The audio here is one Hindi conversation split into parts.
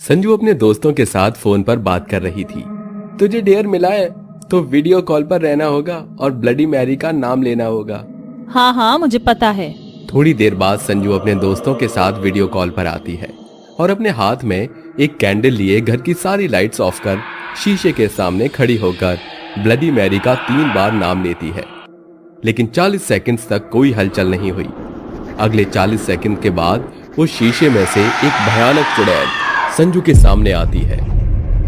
संजू अपने दोस्तों के साथ फोन पर बात कर रही थी। तुझे डेयर मिला है तो वीडियो कॉल पर रहना होगा और ब्लडी मैरी का नाम लेना होगा। हाँ हाँ मुझे पता है। थोड़ी देर बाद संजू अपने दोस्तों के साथ वीडियो कॉल पर आती है और अपने हाथ में एक कैंडल लिए घर की सारी लाइट्स ऑफ कर शीशे के सामने खड़ी होकर ब्लडी मैरी का 3 बार नाम लेती है। लेकिन 40 सेकंड्स तक कोई हलचल नहीं हुई। अगले 40 सेकंड के बाद वो शीशे में से एक भयानक चुड़ैल संजू के सामने आती है।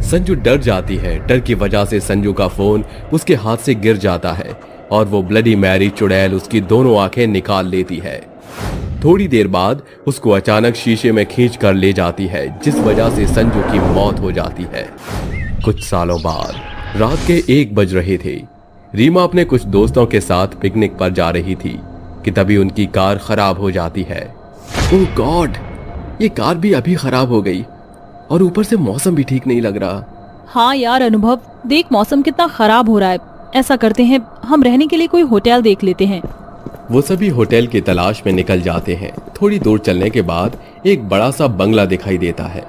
संजू डर जाती है। डर की वजह से संजू का फोन उसके हाथ से गिर जाता है और वो ब्लडी मैरी चुड़ैल उसकी दोनों आंखें निकाल लेती है। थोड़ी देर बाद उसको अचानक शीशे में खींच कर ले जाती है, जिस वजह से संजू की मौत हो जाती है। कुछ सालों बाद रात के 1 बज रहे थे। रीमा अपने कुछ दोस्तों के साथ पिकनिक पर जा रही थी कि तभी उनकी कार खराब हो जाती है। ओह गॉड, ये कार भी अभी खराब हो गई और ऊपर से मौसम भी ठीक नहीं लग रहा। हाँ यार अनुभव, देख मौसम कितना खराब हो रहा है। ऐसा करते हैं, हम रहने के लिए कोई होटल देख लेते हैं। वो सभी होटल की तलाश में निकल जाते हैं। थोड़ी दूर चलने के बाद एक बड़ा सा बंगला दिखाई देता है।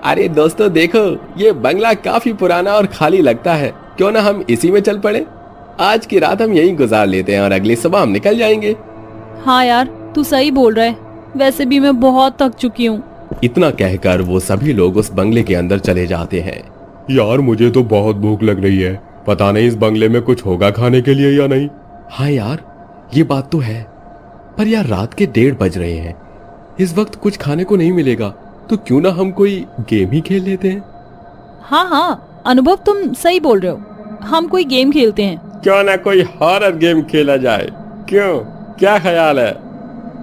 अरे दोस्तों देखो, ये बंगला काफी पुराना और खाली लगता है। क्यों ना हम इसी में चल पड़े। आज की रात हम यहीं गुजार लेते हैं और अगली सुबह हम निकल जाएंगे। हाँ यार तू सही बोल रहा है, वैसे भी मैं बहुत थक चुकी हूँ। इतना कहकर वो सभी लोग उस बंगले के अंदर चले जाते हैं। यार मुझे तो बहुत भूख लग रही है, पता नहीं इस बंगले में कुछ होगा खाने के लिए या नहीं। हाँ यार ये बात तो है, पर यार रात के 1:30 बज रहे हैं। इस वक्त कुछ खाने को नहीं मिलेगा, तो क्यों ना हम कोई गेम ही खेल लेते हैं। हाँ हाँ अनुभव तुम सही बोल रहे हो, हम कोई गेम खेलते हैं। क्यों ना कोई हॉरर गेम खेला जाए, क्यों, क्या ख्याल है?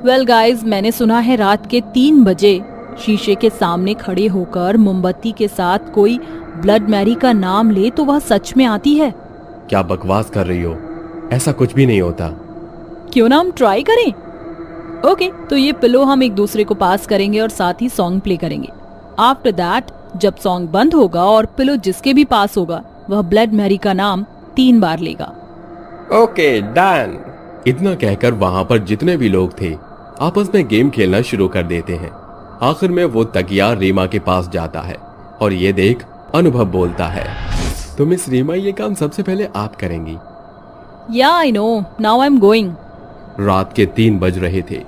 वेल गाइज, मैंने सुना है रात के 3 बजे शीशे के सामने खड़े होकर मोमबत्ती के साथ कोई ब्लड मैरी का नाम ले तो वह सच में आती है। क्या बकवास कर रही हो, ऐसा कुछ भी नहीं होता। क्यों ना हम ट्राई करें। ओके, तो ये पिलो हम एक दूसरे को पास करेंगे और साथ ही सॉन्ग प्ले करेंगे। आफ्टर दैट जब सॉन्ग बंद होगा और पिलो जिसके भी पास होगा वह ब्लड मैरी का नाम 3 बार लेगा। Okay done. इतना कहकर वहां पर जितने भी लोग थे आपस में गेम खेलना शुरू कर देते हैं। आखिर में वो तकिया रीमा के पास जाता है और ये देख अनुभव बोलता है, तो मिस रीमा ये काम सबसे पहले आप करेंगी। या I know, now I am going. रात के 3 बज रहे थे।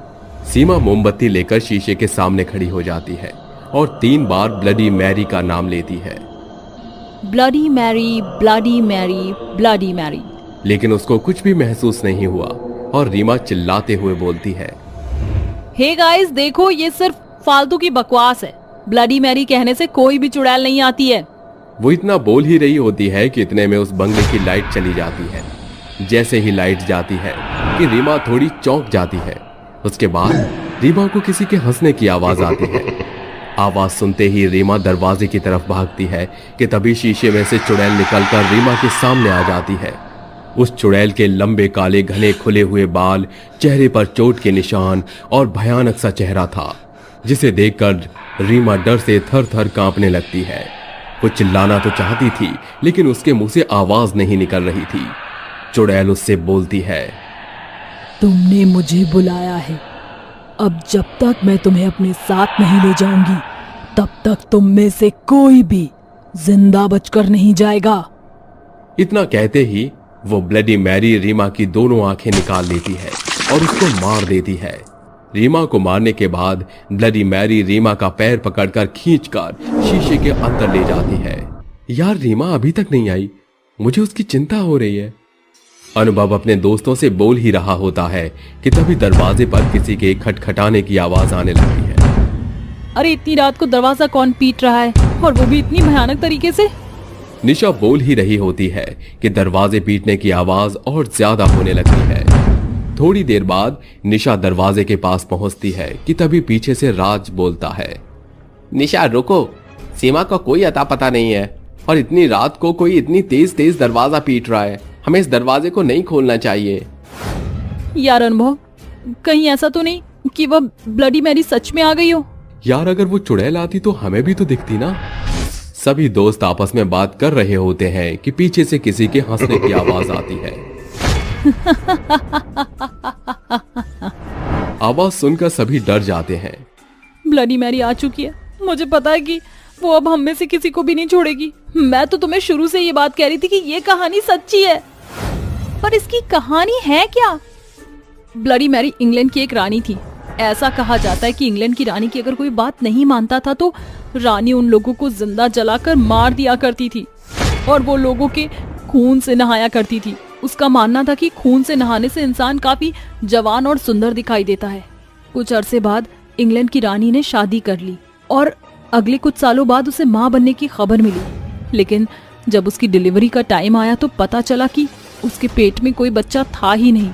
सीमा मोमबत्ती लेकर शीशे के सामने खड़ी हो जाती है और 3 बार ब्लडी मैरी का नाम लेती है। Bloody Mary, bloody Mary, bloody Mary. लेकिन उसको कुछ भी महसूस नहीं हुआ और रीमा चिल्लाते हुए बोलती है, हे गाइस देखो, ये सिर्फ फालतू की बकवास है। ब्लडी मैरी कहने से कोई भी चुड़ैल नहीं आती है। वो इतना बोल ही रही होती है कि इतने में उस बंगले की लाइट चली जाती है। जैसे ही लाइट जाती है कि रीमा थोड़ी चौंक जाती है। उसके बाद रीमा को किसी के हंसने की आवाज आती है। आवाज सुनते ही रीमा दरवाजे की तरफ भागती है कि तभी शीशे में से चुड़ैल निकलकर रीमा के सामने आ जाती है। उस चुड़ैल के लंबे काले घने खुले हुए बाल, चेहरे पर चोट के निशान और भयानक सा चेहरा था, जिसे देखकर रीमा डर से थर-थर कांपने लगती है। वो चिल्लाना तो चाहती थी लेकिन उसके मुंह से आवाज नहीं निकल रही थी। चुड़ैल उससे बोलती है, तुमने मुझे बुलाया है, अब जब तक मैं तुम्हें अपने साथ नहीं ले जाऊंगी तब तक तुम में से कोई भी जिंदा बचकर नहीं जाएगा। इतना कहते ही वो ब्लडी मैरी रीमा की दोनों आंखें निकाल लेती है और उसको मार देती है। रीमा को मारने के बाद ब्लडी मैरी रीमा का पैर पकड़कर खींचकर शीशे के अंदर ले जाती है। यार रीमा अभी तक नहीं आई, मुझे उसकी चिंता हो रही है। अनुभव अपने दोस्तों से बोल ही रहा होता है कि तभी दरवाजे पर किसी के खटखटाने की आवाज आने लगती है। अरे इतनी रात को दरवाजा कौन पीट रहा है, और वो भी इतनी भयानक तरीके से। निशा बोल ही रही होती है कि दरवाजे पीटने की आवाज और ज्यादा होने लगती है। थोड़ी देर बाद निशा दरवाजे के पास पहुंचती है कि तभी पीछे से राज बोलता है, निशा रुको, सीमा का कोई अता पता नहीं है और इतनी रात को कोई इतनी तेज तेज दरवाजा पीट रहा है। हमें इस दरवाजे को नहीं खोलना चाहिए। यार अनुभव, कहीं ऐसा तो नहीं कि वह ब्लडी मैरी सच में आ गई हो। यार अगर वो चुड़ैल आती तो हमें भी तो दिखती ना। सभी दोस्त आपस में बात कर रहे होते हैं कि पीछे से किसी के हंसने की आवाज आती है। आवाज सुनकर सभी डर जाते हैं। ब्लडी मैरी आ चुकी है। मुझे पता है कि वो अब हम में से किसी को भी नहीं छोड़ेगी। मैं तो तुम्हें शुरू से ये बात कह रही थी कि ये कहानी सच्ची है। पर इसकी कहानी है क्या? ब्लडी मैरी इंग्लैंड की एक रानी थी। ऐसा कहा जाता है कि इंग्लैंड की रानी की अगर कोई बात नहीं मानता था तो रानी उन लोगों को जिंदा जलाकर मार दिया करती थी और वो लोगों के खून से नहाया करती थी। उसका मानना था कि खून से नहाने से इंसान काफी जवान और सुंदर दिखाई देता है। कुछ अरसे बाद इंग्लैंड की रानी ने शादी कर ली और अगले कुछ सालों बाद उसे मां बनने की खबर मिली। लेकिन जब उसकी डिलीवरी का टाइम आया तो पता चला कि उसके पेट में कोई बच्चा था ही नहीं।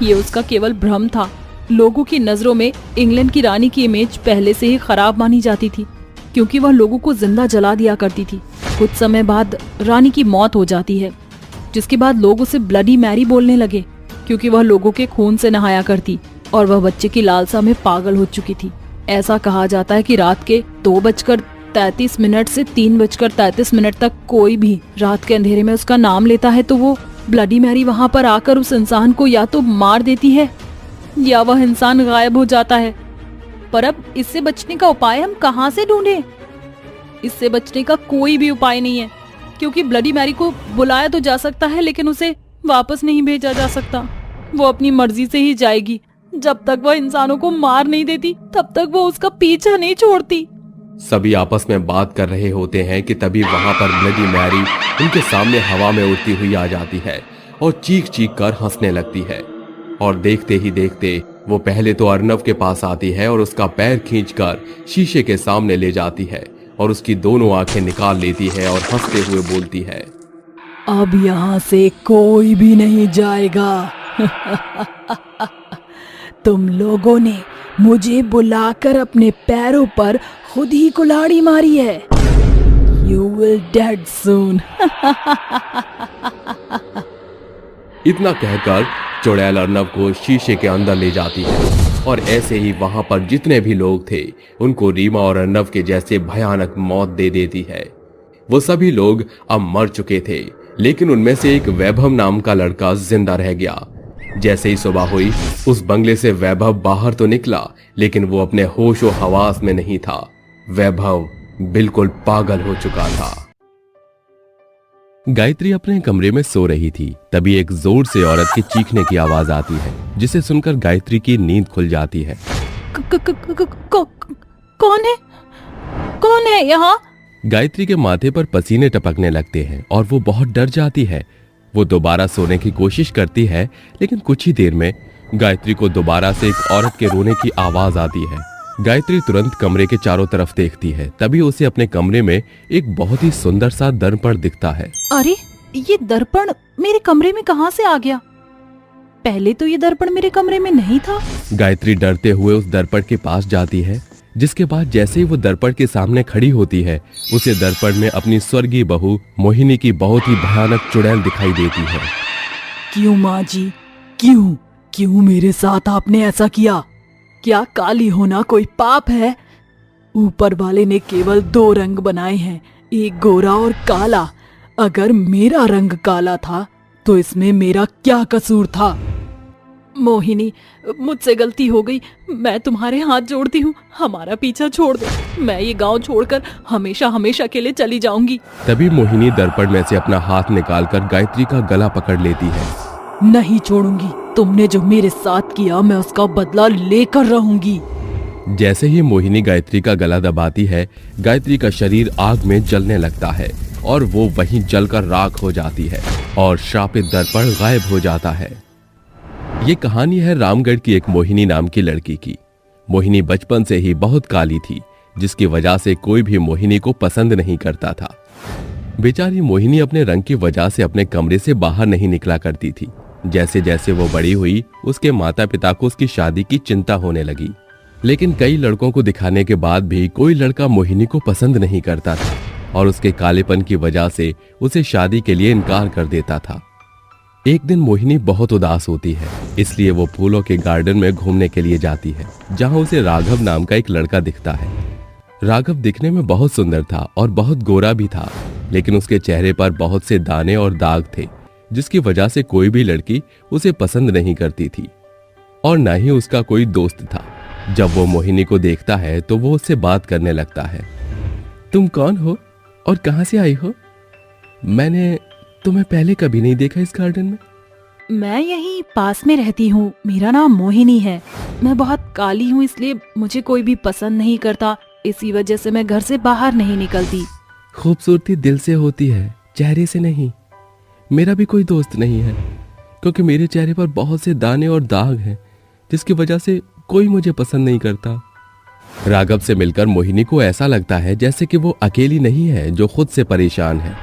ये उसका केवल भ्रम था। लोगों की नजरों में इंग्लैंड की रानी की इमेज पहले से ही खराब मानी जाती थी क्योंकि वह लोगों को जिंदा जला दिया करती थी। कुछ समय बाद रानी की मौत हो जाती है, जिसके बाद लोग उसे ब्लडी मैरी बोलने लगे क्योंकि वह लोगों के खून से नहाया करती और वह बच्चे की लालसा में पागल हो चुकी थी। ऐसा कहा जाता है कि रात के 2:33 से 3:33 तक कोई भी रात के अंधेरे में उसका नाम लेता है तो वो ब्लडी मैरी वहां पर आकर उस इंसान को या तो मार देती है या वह इंसान गायब हो जाता है। पर अब इससे बचने का उपाय हम कहां से ढूंढें? इससे बचने का कोई भी उपाय नहीं है क्योंकि ब्लडी मैरी को बुलाया तो जा सकता है लेकिन उसे वापस नहीं भेजा जा सकता। वो अपनी मर्जी से ही जाएगी। जब तक वह इंसानों को मार नहीं देती तब तक वो उसका पीछा नहीं छोड़ती। सभी आपस में बात कर रहे होते हैं कि तभी वहां पर ब्लडी मैरी उनके सामने हवा में उड़ती हुई आ जाती है और चीख चीख कर हंसने लगती है। और देखते ही देखते वो पहले तो अर्नव के पास आती है और उसका पैर खींचकर शीशे के सामने ले जाती है और उसकी दोनों आंखें निकाल लेती है और हंसते हुए बोलती है, अब यहाँ से कोई भी नहीं जाएगा। तुम लोगों ने मुझे बुलाकर अपने पैरों पर खुद ही कुल्हाड़ी मारी है। You will dead soon। इतना कहकर चुड़ैल अर्नव को शीशे के अंदर ले जाती है और ऐसे ही वहां पर जितने भी लोग थे उनको रीमा और अर्नव के जैसे भयानक मौत दे देती है। वो सभी लोग अब मर चुके थे लेकिन उनमें से एक वैभव नाम का लड़का जिंदा रह गया। जैसे ही सुबह हुई उस बंगले से वैभव बाहर तो निकला लेकिन वो अपने होश और हवास में नहीं था। वैभव बिल्कुल पागल हो चुका था। गायत्री अपने कमरे में सो रही थी। तभी एक जोर से औरत के चीखने की आवाज आती है जिसे सुनकर गायत्री की नींद खुल जाती है। कौन है यहाँ? गायत्री के माथे पर पसीने टपकने लगते हैं और वो बहुत डर जाती है। वो दोबारा सोने की कोशिश करती है लेकिन कुछ ही देर में गायत्री को दोबारा से एक औरत के रोने की आवाज आती है। गायत्री तुरंत कमरे के चारों तरफ देखती है। तभी उसे अपने कमरे में एक बहुत ही सुंदर सा दर्पण दिखता है। अरे ये दर्पण मेरे कमरे में कहाँ से आ गया? पहले तो ये दर्पण मेरे कमरे में नहीं था। गायत्री डरते हुए उस दर्पण के पास जाती है, जिसके बाद जैसे ही वो दर्पण के सामने खड़ी होती है उसे दर्पण में अपनी स्वर्गीय बहू मोहिनी की बहुत ही भयानक चुड़ैल दिखाई देती है। क्यों माँ जी, क्यों मेरे साथ आपने ऐसा किया? क्या काली होना कोई पाप है? ऊपर वाले ने केवल 2 रंग बनाए हैं, एक गोरा और काला। अगर मेरा रंग काला था तो इसमें मेरा क्या कसूर था? मोहिनी, मुझसे गलती हो गई। मैं तुम्हारे हाथ जोड़ती हूँ, हमारा पीछा छोड़ दो। मैं ये गांव छोड़कर हमेशा के लिए चली जाऊंगी। तभी मोहिनी दर्पण में से अपना हाथ निकालकर गायत्री का गला पकड़ लेती है। नहीं छोड़ूंगी। तुमने जो मेरे साथ किया मैं उसका बदला लेकर रहूंगी। जैसे ही मोहिनी गायत्री का गला दबाती है गायत्री का शरीर आग में जलने लगता है और वो वहीं जलकर राख हो जाती है और श्रापित दर्पण गायब हो जाता है। ये कहानी है रामगढ़ की एक मोहिनी नाम की लड़की की। मोहिनी बचपन से ही बहुत काली थी जिसकी वजह से कोई भी मोहिनी को पसंद नहीं करता था। बेचारी मोहिनी अपने रंग की वजह से अपने कमरे से बाहर नहीं निकला करती थी। जैसे जैसे वो बड़ी हुई उसके माता पिता को उसकी शादी की चिंता होने लगी, लेकिन कई लड़कों को दिखाने के बाद भी कोई लड़का मोहिनी को पसंद नहीं करता था और उसके कालेपन की वजह से उसे शादी के लिए इनकार कर देता था। एक दिन मोहिनी बहुत उदास होती है, इसलिए वो फूलों के गार्डन में घूमने के लिए जाती है जहां उसे राघव नाम का एक लड़का दिखता है। राघव दिखने में बहुत सुंदर था और बहुत गोरा भी था, लेकिन उसके चेहरे पर बहुत से दाने और दाग थे जिसकी वजह से कोई भी लड़की उसे पसंद नहीं करती थी और न ही उसका कोई दोस्त था। जब वो मोहिनी को देखता है तो वो उससे बात करने लगता है। तुम कौन हो और कहां से आई हो? मैंने तुम्हें पहले कभी नहीं देखा इस गार्डन में। मैं यहीं पास में रहती हूँ। मेरा नाम मोहिनी है। मैं बहुत काली हूँ, इसलिए मुझे कोई भी पसंद नहीं करता। इसी वजह से मैं घर से बाहर नहीं निकलती। खूबसूरती दिल से होती है, चेहरे से नहीं। मेरा भी कोई दोस्त नहीं है, क्योंकि मेरे चेहरे पर बहुत से दाने और दाग हैं, जिसकी वजह से कोई मुझे पसंद नहीं करता। राघव से मिलकर मोहिनी को ऐसा लगता है जैसे कि वो अकेली नहीं है जो खुद से परेशान है।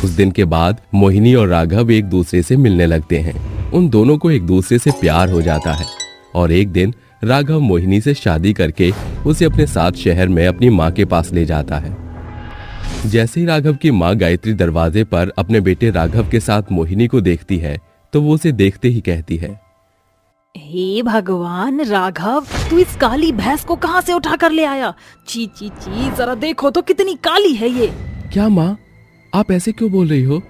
उस दिन के बाद मोहिनी और राघव एक दूसरे से मिलने लगते हैं। उन दोनों को एक दूसरे से प्यार हो जाता है और एक दिन राघव मोहिनी से शादी करके उसे अपने साथ शहर में अपनी माँ के पास ले जाता है। जैसे ही राघव की माँ गायत्री दरवाजे पर अपने बेटे राघव के साथ मोहिनी को देखती है तो वो उसे देखते ही कहती है, हे भगवान राघव, तू इस काली भैंस को कहाँ से उठा कर ले आया? ची ची ची, जरा देखो तो कितनी काली है ये। क्या माँ, आप ऐसे क्यों बोल रही हो?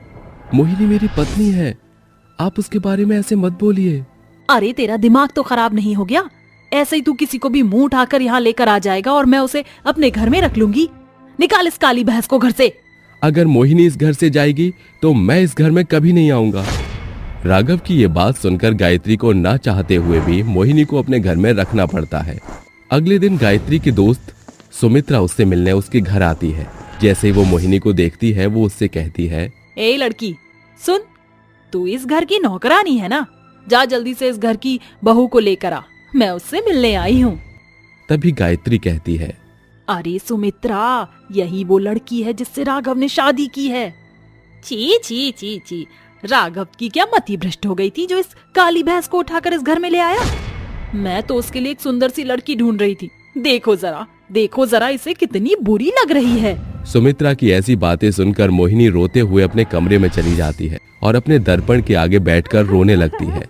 मोहिनी मेरी पत्नी है, आप उसके बारे में ऐसे मत बोलिए। अरे तेरा दिमाग तो खराब नहीं हो गया? ऐसे ही तू किसी को भी मुंह उठाकर यहाँ लेकर आ जाएगा और मैं उसे अपने घर में रख लूंगी। निकाल इस काली भैंस को घर से। अगर मोहिनी इस घर से जाएगी तो मैं इस घर में कभी नहीं आऊंगा। राघव की ये बात सुनकर गायत्री को ना चाहते हुए भी मोहिनी को अपने घर में रखना पड़ता है। अगले दिन गायत्री की दोस्त सुमित्रा उससे मिलने उसके घर आती है। जैसे ही वो मोहिनी को देखती है वो उससे कहती है, ए लड़की सुन, तू इस घर की नौकरानी है ना? जा जल्दी से इस घर की बहू को लेकर आ, मैं उससे मिलने आई हूँ। तभी गायत्री कहती है, अरे सुमित्रा, यही वो लड़की है जिससे राघव ने शादी की है। ची ची ची ची, राघव की क्या मति भ्रष्ट हो गई थी जो इस काली भैंस को उठाकर इस घर में ले आया? मैं तो उसके लिए एक सुंदर सी लड़की ढूंढ रही थी। देखो जरा इसे कितनी बुरी लग रही है। सुमित्रा की ऐसी बातें सुनकर मोहिनी रोते हुए अपने कमरे में चली जाती है और अपने दर्पण के आगे बैठकर रोने लगती है।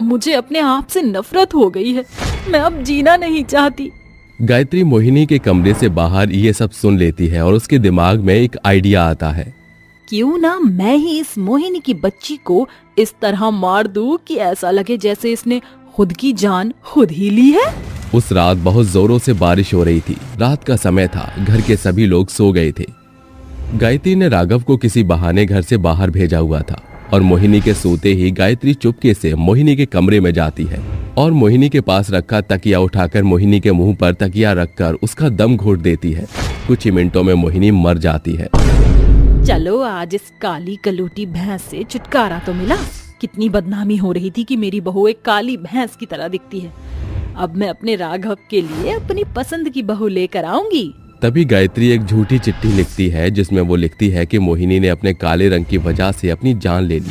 मुझे अपने आप से नफरत हो गई है, मैं अब जीना नहीं चाहती। गायत्री मोहिनी के कमरे से बाहर ये सब सुन लेती है और उसके दिमाग में एक आइडिया आता है। क्यों ना मैं ही इस मोहिनी की बच्ची को इस तरह मार दूं कि ऐसा लगे जैसे इसने खुद की जान खुद ही ली है। उस रात बहुत जोरों से बारिश हो रही थी। रात का समय था, घर के सभी लोग सो गए थे। गायत्री ने राघव को किसी बहाने घर से बाहर भेजा हुआ था और मोहिनी के सोते ही गायत्री चुपके से मोहिनी के कमरे में जाती है और मोहिनी के पास रखा तकिया उठाकर मोहिनी के मुंह पर तकिया रखकर उसका दम घोट देती है। कुछ ही मिनटों में मोहिनी मर जाती है। चलो आज इस काली कलूटी भैंस से छुटकारा तो मिला। कितनी बदनामी हो रही थी कि मेरी बहू एक काली भैंस की तरह दिखती है। अब मैं अपने राघव के लिए अपनी पसंद की बहू लेकर आऊंगी। तभी गायत्री एक झूठी चिट्ठी लिखती है जिसमें वो लिखती है कि मोहिनी ने अपने काले रंग की वजह से अपनी जान ले ली।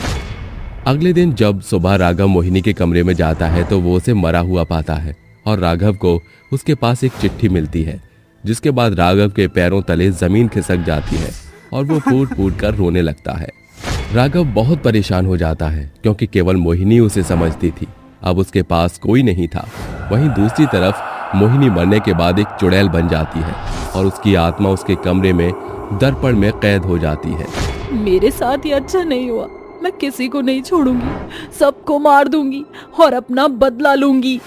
अगले दिन जब सुबह राघव मोहिनी के कमरे में जाता है तो वो उसे मरा हुआ पाता है और राघव को उसके पास एक चिट्ठी मिलती है, जिसके बाद राघव के पैरों तले जमीन खिसक जाती है और वो फूट फूट कर रोने लगता है। राघव बहुत परेशान हो जाता है क्योंकि केवल मोहिनी उसे समझती थी, अब उसके पास कोई नहीं था। वहीं दूसरी तरफ मोहिनी मरने के बाद एक चुड़ैल बन जाती है और उसकी आत्मा उसके कमरे में दर्पण में कैद हो जाती है। मेरे साथ ये अच्छा नहीं हुआ, मैं किसी को नहीं छोड़ूंगी, सबको मार दूंगी और अपना बदला लूंगी।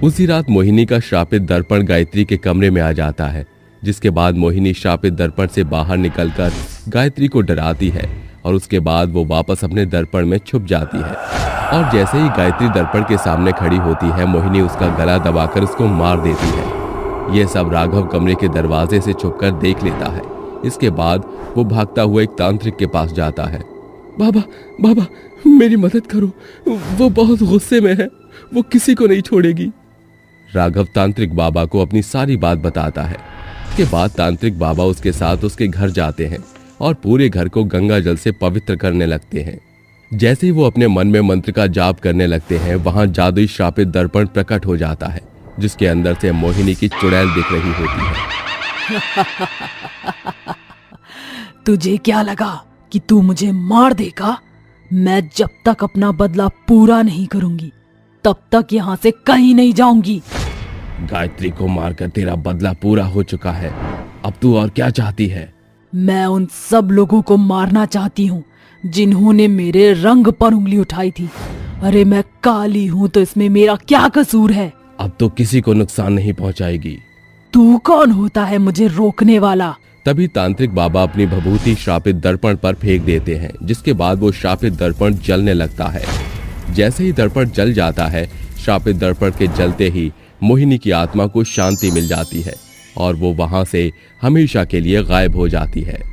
उसी रात मोहिनी का श्रापित दर्पण गायत्री के कमरे में आ जाता है, जिसके बाद मोहिनी श्रापित दर्पण से बाहर निकलकर गायत्री को डराती है और उसके बाद वो वापस अपने दर्पण में छुप जाती है। और जैसे ही गायत्री दर्पण के सामने खड़ी होती है, मोहिनी उसका गला दबाकर उसको मार देती है। ये सब राघव कमरे के दरवाजे से छुपकर देख लेता है। इसके बाद वो भागता हुआ एक तांत्रिक के पास जाता है। बाबा मेरी मदद करो, वो बहुत गुस्से में है, वो किसी को नहीं छोड़ेगी। राघव तांत्रिक बाबा को अपनी सारी बात बताता है। इसके बाद तांत्रिक बाबा उसके साथ उसके घर जाते हैं और पूरे घर को गंगा जल से पवित्र करने लगते हैं। जैसे ही वो अपने मन में मंत्र का जाप करने लगते हैं, वहां जादुई श्रापित दर्पण प्रकट हो जाता है, जिसके अंदर से मोहिनी की चुड़ैल दिख रही होती है। तुझे क्या लगा कि तू मुझे मार देगा? मैं जब तक अपना बदला पूरा नहीं करूंगी तब तक यहाँ से कहीं नहीं जाऊंगी। गायत्री को मारकर तेरा बदला पूरा हो चुका है, अब तू और क्या चाहती है? मैं उन सब लोगों को मारना चाहती हूँ जिन्होंने मेरे रंग पर उंगली उठाई थी। अरे मैं काली हूँ तो इसमें मेरा क्या कसूर है? अब तो किसी को नुकसान नहीं पहुंचाएगी। तू कौन होता है मुझे रोकने वाला? तभी तांत्रिक बाबा अपनी भभूति श्रापित दर्पण पर फेंक देते हैं, जिसके बाद वो श्रापित दर्पण जलने लगता है। जैसे ही दर्पण जल जाता है, श्रापित दर्पण के जलते ही मोहिनी की आत्मा को शांति मिल जाती है और वो वहां से हमेशा के लिए गायब हो जाती है।